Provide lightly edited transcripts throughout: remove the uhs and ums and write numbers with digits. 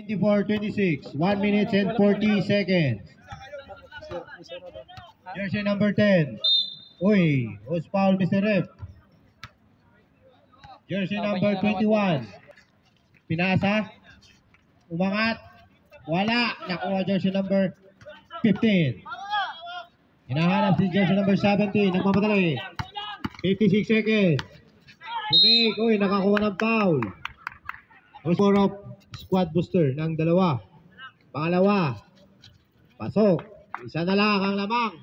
24-26, 1 minute and 40 seconds. Jersey number 10. Uy, who's foul, Mr. Ref? Jersey number 21. Pinasa. Umangat. Wala. Nakuha jersey number 15. Hinahanap si jersey number 17. Nagmamadali. 56 seconds. Umig. Uy, nakakuha ng foul. Score of squad booster ng dalawa. Pangalawa. Pasok. Isa na lang ang lamang.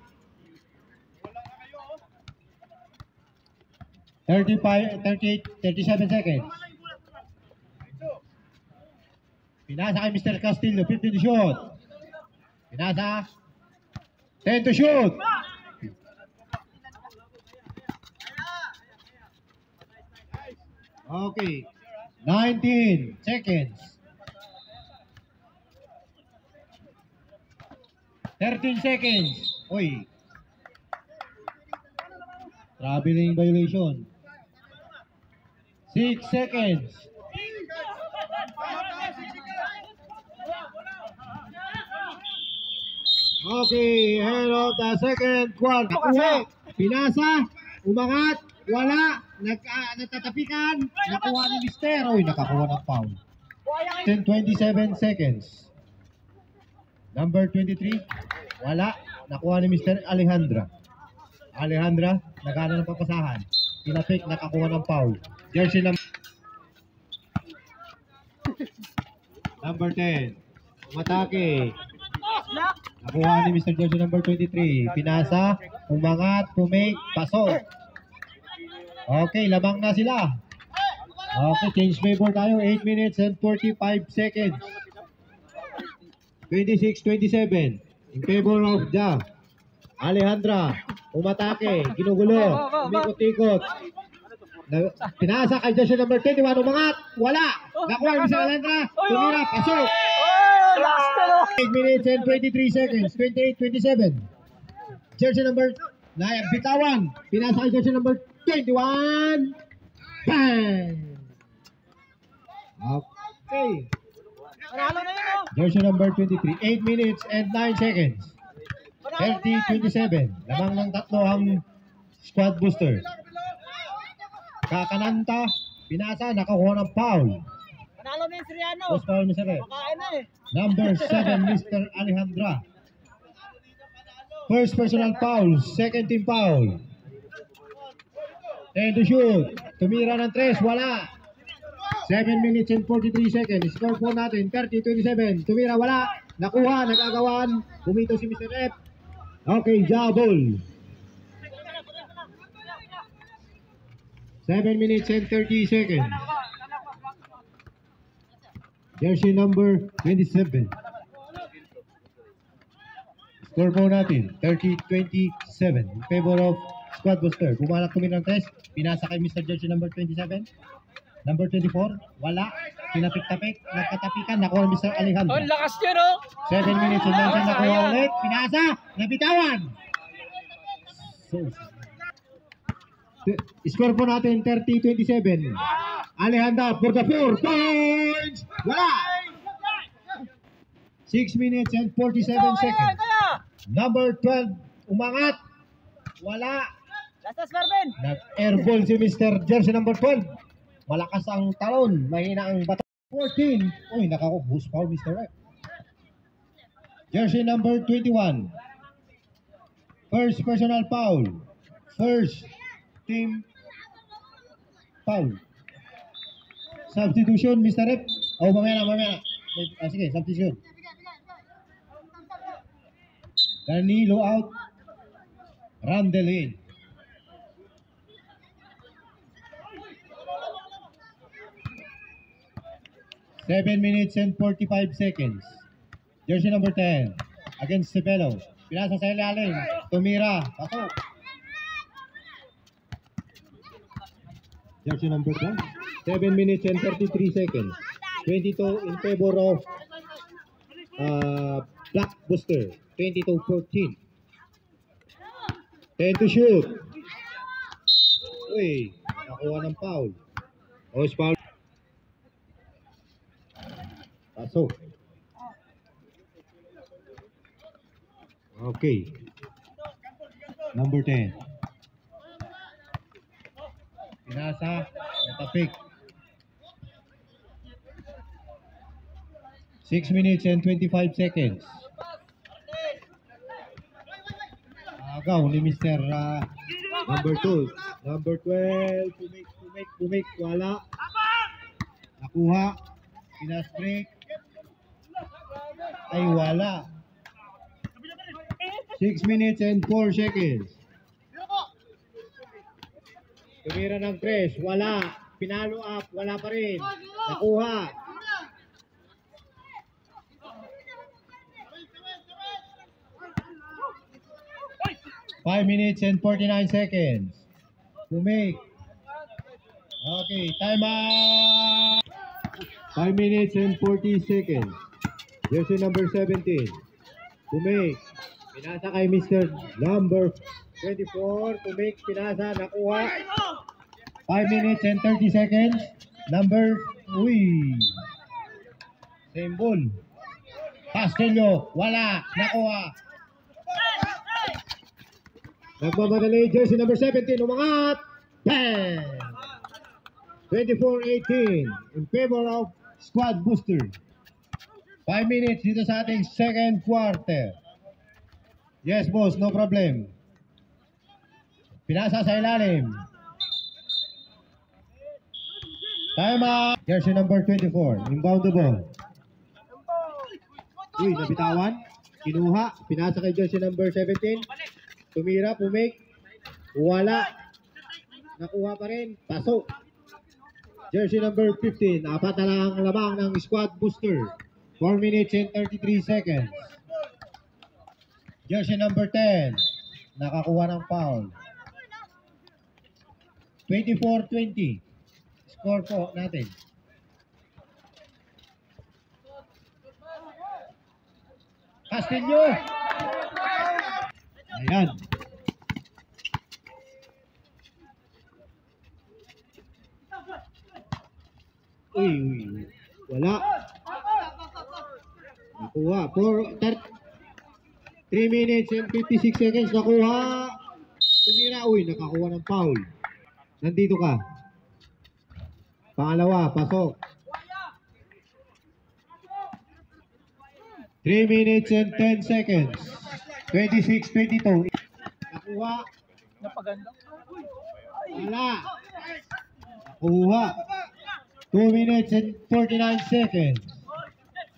37 seconds. Pinasa kay Mr. Castillo, 15 to shoot. Pinasa. 10 to shoot. Okay. 19 seconds. 13 seconds. Uy. Traveling violation. 6 seconds. Okay, head of the second quarter. Nakuha. Pinasa. Umangat. Wala. Natatapikan. Nakuha ni Mister. Uy, nakakuha ng foul. 27 seconds. Number 23. Wala. Nakuha ni Mr. Alejandra. Alejandra, nagana ng papasahan. Pinapik, nakakuha ng foul. Jersey number 10. Umatake. Nakuha ni Mr. Jersey number 23. Pinasa, umangat, pumake, pasok. Okay, lamang na sila. Okay, change favor tayo. 8 minutes and 45 seconds. 26-27. In favor of Ja. Alejandra, umatake, ginugulo, umikot-ikot. Pinasa kay Jersey number 21, umangat, wala. Nakuha ni Mr. Alejandra, tumira, pasok. 8 minutes and 23 seconds, 28-27. Jersey number, bitawan, pinasa kay Jersey number 21. Bang! Okay. Jersey number 23, 8 minutes and 9 seconds. 30-27. Lamang ng tatlo ang squad booster. Kakananta, pinasa, nakakuha ng foul. Panalo na yung Siriano. Who's foul, Mr. Ref? Makain na eh. Number 7, Mr. Alejandra. First personal foul, second team foul. 10 to shoot. Tumira ng 3, wala. 7 minutes and 43 seconds. Score po natin, 30-27. Tumira, wala. Nakuha, nagagawan. Bumito si Mr. F. Okay, jabol. 7 minutes and 30 seconds. Jersey number 27. Score po natin, 30-27. In favor of squad booster. Bumalak tumira ng 3. Pinasa kay Mr. Jersey number 27. Number 24, wala. Pinapik-tapik, nagkatapikan, nakuha Mr. Alejandro. Ang lakas nyo, no? 7 minutes and 19, nakuha ulit. Pinasa, nabitawan. So, score po natin, 30-27. Alejandro, for the 4 points. Wala. 6 minutes and 47 seconds. Number 12, umangat. Wala. Lasas, Marvin. Nag-airball si Mr. Jersey number 12. Malakas ang talon, mahina ang bata. 14. Uy, nakakuhus foul, Mr. Rep. Jersey number 21. First personal foul. First team foul. Substitution, Mr. Rep. Oh, mamaya na. Sige, substitution. Danilo out. Randall in. Seven minutes and 45 seconds. Jersey number 10 against Cibelo. Pinasa sa ilalim. Tumira. Pasok. Jersey number 2. 7 minutes and 33 seconds. 22 in favor of Black Booster. 22-14. 10 to shoot. Uy, nakuha ng foul. House foul. Pasok. Okay. Number 10. Pinasa, natapik. 6 minutes and 25 seconds. Agaw ni Mr. Number 2. Number 12. Pumik. Wala. Nakuha. Pinas break. Ay, wala. 6 minutes and 4 seconds. Tumira ng press. Wala. Pinalo up. Wala pa rin. Nakuha. Five minutes and 49 seconds. To make. Okay, time out. 5 minutes and 40 seconds. Jersey number 17. To make. Pinasa kay Mr. Number 24. To make. Pinasa. Nakuha. 5 minutes and 30 seconds. Number. Uy. Same ball. Castillo. Wala. Nakuha. Nagmamadali, jersey number 17, umangat! Bang! 24-18 in favor of Squad Booster. 5 minutes dito sa ating second quarter. Yes, boss, no problem. Pinasa sa ilalim. Time out! Jersey number 24, inbound the ball. Uy, nabitawan. Kinuha, pinasa kay jersey number 17. Tumira, pumik. Wala. Nakuha pa rin. Pasok. Jersey number 15. Apat na lang ang lamang ng Squad Booster. 4 minutes and 33 seconds. Jersey number 10. Nakakuha ng foul. 24-20. Score po natin. Castillo. Ayan. Uy. Wala. Nakuha. 3 minutes and 56 seconds. Nakuha. Tumira. Uy, nakakuha ng foul. Nandito ka. Pangalawa, pasok. 3 minutes and 10 seconds. 26-22. Nakuha. Napaganda. Wala. Nakuha. 2 minutes and 49 seconds.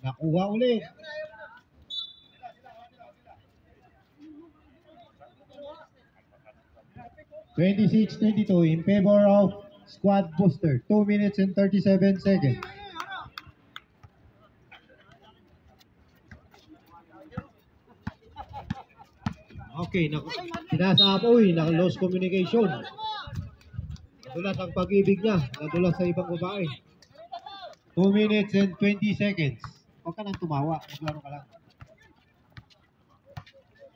Nakuha ulit. (26-22) in favor of Squad Booster. 2 minutes and 37 seconds. Okay, sinasap, naka-lost communication. Nadulas ang pag-ibig niya. Nadulas sa ibang babae. 2 minutes and 20 seconds. Huwag ka nang tumawa. Maglaro ka lang.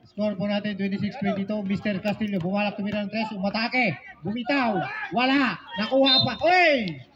Score po natin 26-22. Mr. Castillo, bumalak, tumira ng 3. Umatake. Bumitaw. Wala. Nakuha pa. Uy!